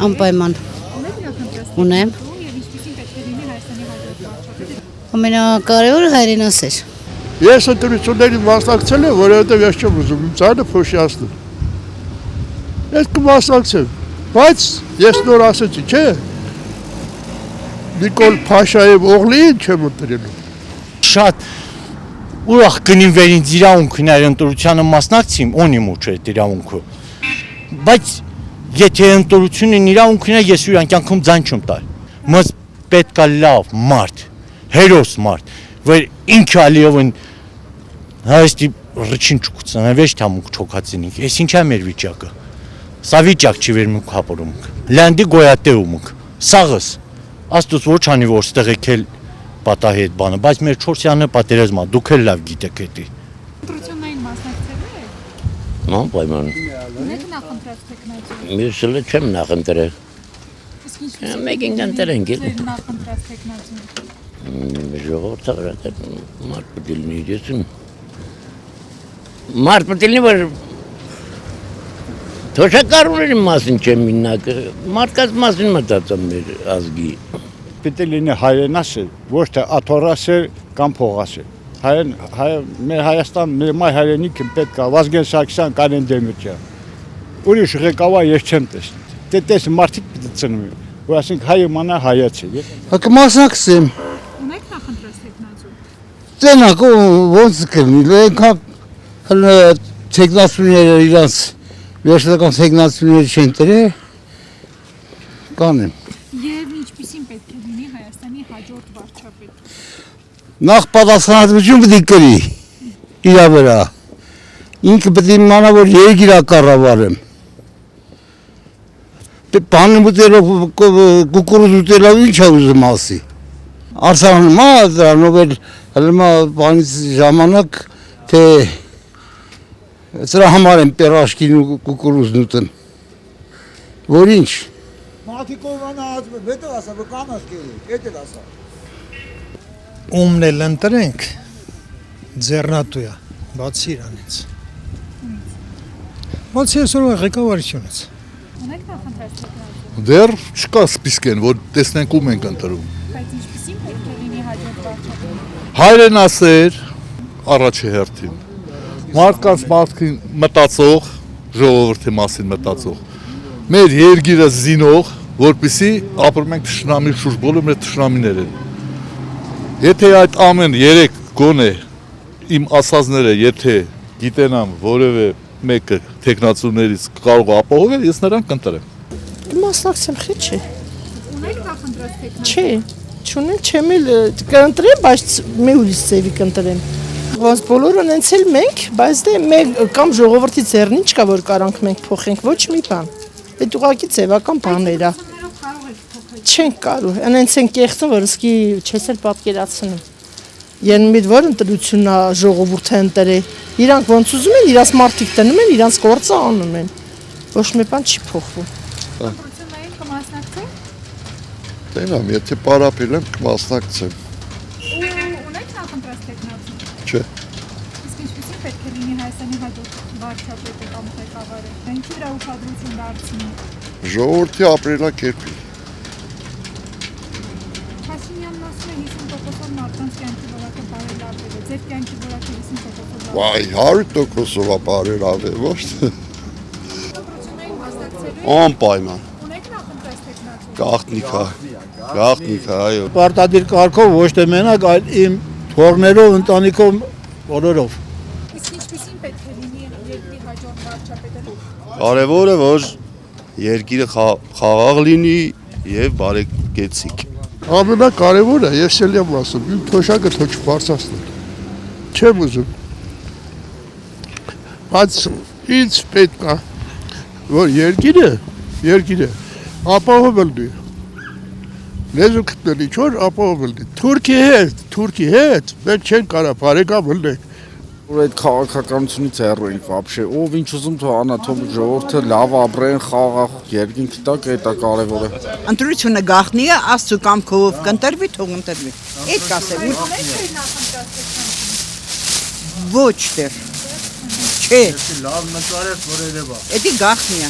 Անպայման։ Ունեմ։ Ամենակարևորը հայրենասեր։ Ես ընտրությունների մասնակցել եմ, որովհետև ես չեմ ուզում իմ ծայրը փոշիացնել։ Ես կմասնակցեմ, բայց ես նոր ասեցի, չէ։ Նիկոլ Փաշաև Օղլիին չեմ ընտրելու։ Շատ ուրախ կնինվեր ինձ իրավունքն այդ ընտրությանը մասնակցեմ, ունիմ ուժ այդ իրավունքը։ Բայց եթե ընտրությունն իրավունքն է, ես ուրան կյանքում ձայն չեմ տալ։ Մս պետք է լավ մարդ, հերոս մարդ, որ ինքը Ալիևն հայստի ռչին չկուցան, վեճ թամուկ չոքացինիկ։ Ես ինչա մեր վիճակը։ Սա վիճակ չի վեր մուք հապորում։ Լանդի գոյատեումք։ Սաղս աստուց ոչ անի որ ստեղ եկել պատահի այդ բանը, բայց մեր 4-յանը պատերազմա, դուք էլ լավ գիտեք էդի։ Ընտրություններին մասնակցել եք։ Անպայման։ Ունեք նախընտրած տեխնացու։ Ես էլ չեմ նախընտրել։ Իսկ ինչ Մեկին ընտրենք էլ։ նախընտրած տեխնացու։ Ժողովրդը մարդ պետք է լինի, ես մարդ պետք է լինի, որ թոշակառուների մասին չեմ մինակ, մարդկաց մասին մտածում մեր ազգի։ Պետք է լինի հայրենասեր, ոչ թե աթոռասեր կամ փողասեր։ Մեր Հայաստան, մեր մայր հայրենիքը պետք է Վազգեն Սարգսյան, Կարեն Դեմիրճյան։ Ուրիշ ղեկավար ես չեմ տեսնում։ Դե տես մարդիկ պետք է ծնվի, որ ասենք հայը մանա հայաց է։ Կմասնակցեմ։ Ունեք նախընտրած տեխնացու։ Տենակ ոնց կլինի, այնքան տեխնացուները իրանց վերջնական տեխնացուները չեն տրել, կանեմ։ Եվ ինչպիսին պետք է լինի Հայաստանի հաջորդ վարչապետ։ Նախ պատասխանատվություն պետք է կրի իր վրա։ Ինքը պետք է իմանա, որ երկիրը կառավարեմ։ Բանը ուտելով, կուկուրուզ ուտելով ինչ է ուզում ասի։ Արցախում դրանով էլ հլմա բանից ժամանակ, թե սրա համար եմ պերաշկին ու կուկուրուզն ուտեմ։ Որ ինչ։ Մաթիկովանը ասում է, վետը ասա, որ կանաս կերի, էդ էլ ասա։ Ումն էլ ընտրենք, ձեռնատու է, բացի իրանից։ Բացի այսօրվա ղեկավարությունից։ Ունեք նախընտրած տեխնացու։ Դեռ չկա սպիսկեն, որ տեսնենք ում ենք ընտրում։ Բայց ինչպիսին պետք է լինի հաջորդ վարչապետ։ Հայրենասեր, առաջի հերթին։ Մարդկանց մարդկին մտածող, ժողովրդի մասին մտածող։ Մեր երկիրը զինող, որպեսզի ապրում ենք թշնամի շուրջ, բոլոր մեր թշնամիներ են։ Եթե այդ ամեն 3 գոնե իմ ասածները, եթե գիտենամ որևէ մեկը տեխնացուներից կարող է ապահովել, ես նրան կընտրեմ։ Մասնակցեմ խի չի։ Ունեք նախընտրած տեխնացու։ Չի, չունեմ, չեմ էլ կընտրեմ, բայց մի ուրիշ ծևի կընտրեմ։ Ոնց բոլորը նենց էլ մենք, բայց դե մեկ կամ ժողովրդի ձեռնին չկա որ կարանք մենք փոխենք ոչ մի բան։ Այդ ուղղակի ձևական բաներ է։ Չենք կարող, այնց են կեղծում, որ իսկի չես էլ պատկերացնում։ Յեն որ ընտրությունն է ժողովուրդը ընտրել։ Իրանք ոնց ուզում են, իրաց մարդիկ տնում են, իրանց գործը անում են։ Ոչ մի բան չի փոխվում։ Ընտրություններին կմասնակցեք։ Տենամ, եթե պարապել եմ, կմասնակցեմ։ Ունեք նախընտրած տեխնացու։ Չէ։ Իսկ ինչպիսին պետք է լինի Հայաստանի հաջորդ վարչապետը կամ ղեկավարը։ Ինչի վրա ուշադրություն դարձնի։ Ժողովրդի ապրելակերպի։ Փաշինյանն ասում է 50% մարդկանց կյանքի որակը բարելավել է։ Ձեր կյանքի որակը 50%-ով։ Վայ, 100%-ով է բարելավել, ոչ թե։ Ընտրություններին մասնակցելու եք։ Անպայման։ Ունեք նախընտրած տեխնացու։ Գաղտնիք է, այո։ Պարտադիր կարգով ոչ թե մենակ, այլ իմ թորներով, ընտանիքով, բոլորով։ Իսկ ինչպիսին պետք է լինի երկրի հաջորդ վարչապետը։ Կարևորը որ երկիրը խաղաղ լինի եւ բարեկեցիկ։ Ամենակարևորը ես էլ եմ ասում, իմ թոշակը թող չբարձրացնել։ Չեմ ուզում։ Բայց ինձ պետք է որ երկիրը ապահովել լինի։ Լեզու գտնել ինչ որ ապահովել լինի։ Թուրքի հետ մենք չենք կարող բարեկամ լինենք։ Որ այդ քաղաքականությունից հեռու ենք вообще, ով ինչ ուզում թող անա, թող ժողովուրդը լավ ապրեն, խաղաղ երկինքի տակ, դա կարևոր է։ Ընտրությունը գաղտնի է, Աստծո կամքով կընտրվի, թող ընտրվի։ Այդ կասեմ։ Ոչ դեռ։ Չէ։ Լավ նկարեց որ երևա։ Էդի գաղտնի է։